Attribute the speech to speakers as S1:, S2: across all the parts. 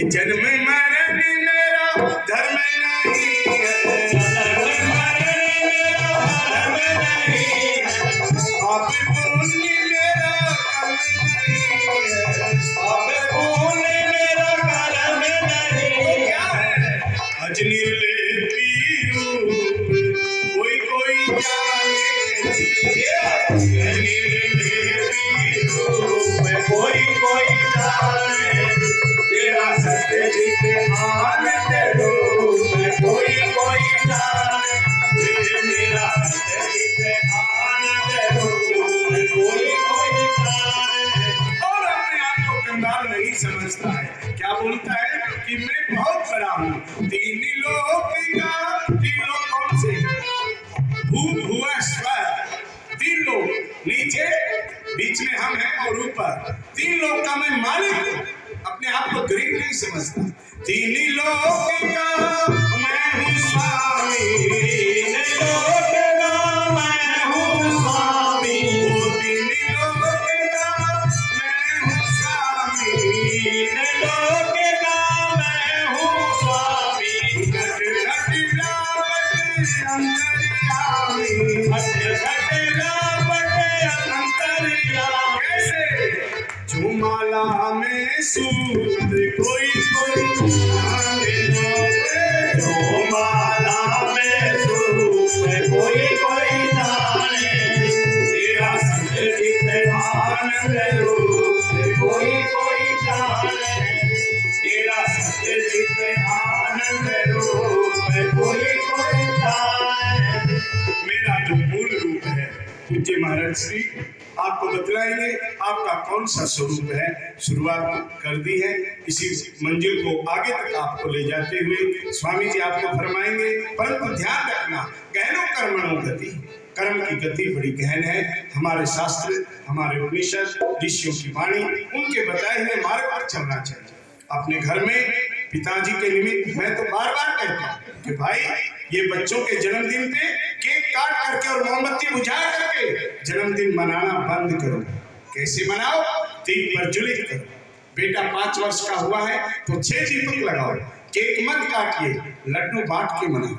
S1: कि जन्म मरण मेरा धर्म नहीं है, जन्म मरण मेरा धर्म नहीं है, पाप पुण्य मेरा कर्म नहीं है, पाप पुण्य मेरा कर्म नहीं है। अज निर्लेपी रूप कोई कोई जाने, निर्लेपी रूप कोई कोई जाने, तेरा सत्यजित आनंद रूप कोई कोई जाने, मेरा सत्यजित आनंद रूप कोई कोई जाने। और अपने आप को कंगाल नहीं समझता है, क्या बोलता है कि मैं बहुत बड़ा हूँ, तीन लोक का, तीन लोक कौन से, भू भुआ स्वर, तीन लोग नीचे, बीच में हम हैं और ऊपर, तीन लोग का मैं मालिक हूँ। अपने आप को गरीब नहीं समझता। तीन लोक का मैं हूँ स्वामी, तीन लोक का मैं हूँ स्वामी, वो तीन लोक का मैं हूँ स्वामी, तीन लोक का मैं हूँ स्वामी। घट घट व्यापक अंतर्यामी, घट घट व्यापक अंतर्यामी। कैसे? झुमाला में सूत कोई कोई जाने, झुमाला में सूत कोई कोई जाने, तेरा सत्यजित आनंद रूप कोई कोई जाने, तेरा सत्यजित आनंद रूप कोई कोई जाने। मेरा जो मूल रूप है पूज्य महाराज श्री आपको बतलाएंगे आपका कौन सा स्वरूप है। शुरुआत कर दी है, इसी मंजिल को आगे तक आपको ले जाते हुए स्वामी जी आपको फरमाएंगे, परंतु ध्यान रखना गहनो कर्मणो गति, कर्म की गति बड़ी गहन है। हमारे शास्त्र, हमारे उपनिषद, ऋषियों की वाणी, उनके बताए हुए मार्ग पर चलना चाहिए। अपने घर में पिताजी के निमित्त मैं तो बार बार कहता हूँ कि भाई ये बच्चों के जन्मदिन पे केक काट करके और मोमबत्ती बुझा करके जन्मदिन मनाना बंद करो। कैसे मनाओ? दीप प्रज्वलित करो। बेटा 5 वर्ष का हुआ है तो 6 दीपक लगाओ। केक मत काटिए, लड्डू बांट के मनाओ,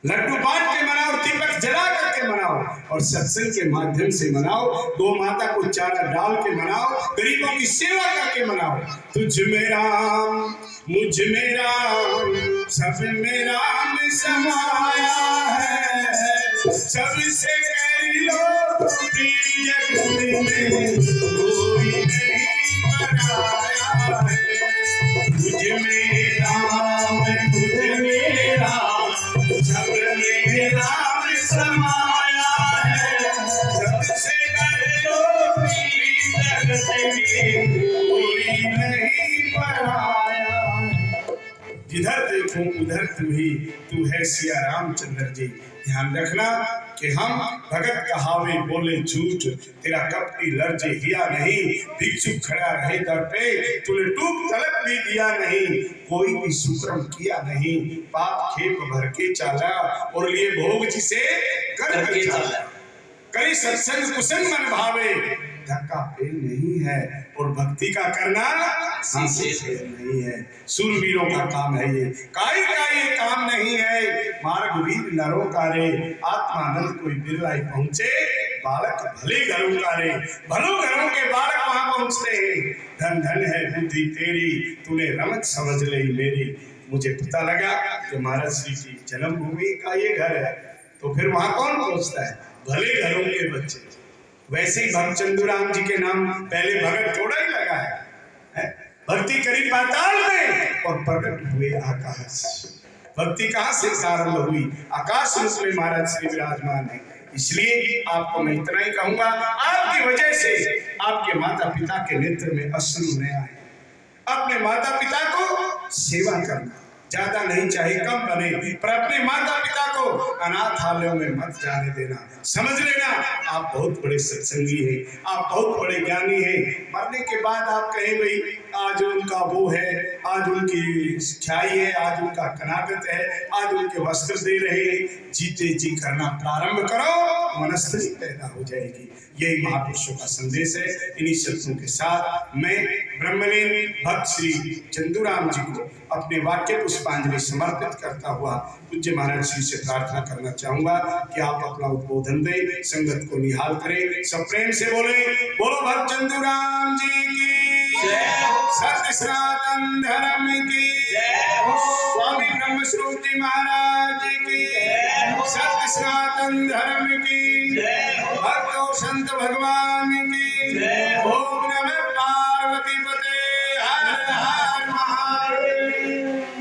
S1: लड्डू बांट के मनाओ, दीपक जला करके मनाओ और सत्संग के माध्यम से मनाओ। गौ माता को चारा डाल के मनाओ, गरीबों की सेवा करके मनाओ। तुझ में राम, मुझ में राम, सब में राम समाया है, सबसे कर लो प्रिय जगत में कोई नहीं पराया है। तुझ में राम, तुझ में राम, सब में राम समाया है, सबसे कर लो प्रिय जगत में कोई नहीं पराया। जिधर देखूं उधर तू ही, तू है सिया रामचंद्र जी। ध्यान रखना कि हम भगत कहावे बोले झूठ, तेरा कपटी लर्जे हिया नहीं, भिक्षु खड़ा रहे दर पे, तूने टूक तलक भी दिया नहीं, कोई भी सुक्रम किया नहीं, पाप खेप भर के चाला और लिए भोग जिसे कर के चाला। कई सत्संग कुसंग मन भावे, धक्का फेल नहीं है और भक्ति का करना फेल नहीं है। सूरवीरों का काम है ये, काई का ये काम नहीं है। मार्ग वीर नरों का रे, आत्मानंद कोई बिरलाई पहुंचे, बालक भले घरों का रे, भलो घरों के बालक वहां पहुंचते हैं। धन धन है बुद्धि तेरी, तूने रमत समझ ली मेरी। मुझे पता लगा कि महाराज श्री की जन्मभूमि का ये घर है, तो फिर वहां कौन पहुंचता है? भले घरों के बच्चे। वैसे ही भक्त चंदूराम जी के नाम पहले भगत थोड़ा ही लगा है, भक्ति करी पाताल में और प्रकट हुए आकाश। भक्ति कहां से आरंभ हुई? आकाश रूप में महाराज श्री विराजमान है। इसलिए आपको मैं इतना ही कहूंगा, आपकी वजह से आपके माता पिता के नेत्र में अश्रु न आए। अपने माता पिता को सेवा करना, ज्यादा नहीं चाहे कम बने, पर अपने माता पिता को अनाथालयों में मत जाने देना। समझ लेना आप बहुत बड़े सत्संगी हैं, आप बहुत बड़े ज्ञानी हैं। मरने के बाद आप कहें भाई
S2: आज उनका वो है, आज उनकी छाई है, आज उनका कनागत है, आज उनके वस्त्र दे रहे। जीते जी करना प्रारंभ करो, वनस्पति पैदा हो जाएगी। यही महापुरुषों का संदेश है। इन्हीं शब्दों के साथ मैं ब्रह्मलीन भक्त श्री चंदूराम जी को अपने वाक्य पुष्पांजलि समर्पित करता हुआ पूज्य महाराज श्री से प्रार्थना करना चाहूंगा कि आप अपना उद्बोधन दें, संगत को निहाल करें। सब प्रेम से बोले, बोलो भक्त चंदूराम जी की
S1: जय हो।
S2: सत्य सनातन धर्म की
S1: जय हो।
S2: स्वामी ब्रह्म स्वरूप जी महाराज जी की
S1: जय हो।
S2: सत्य सनातन धर्म की
S1: जय हो।
S2: भक्त और संत भगवान की
S1: जय हो।
S2: ओम नमः पार्वती पते हर हर महादेव।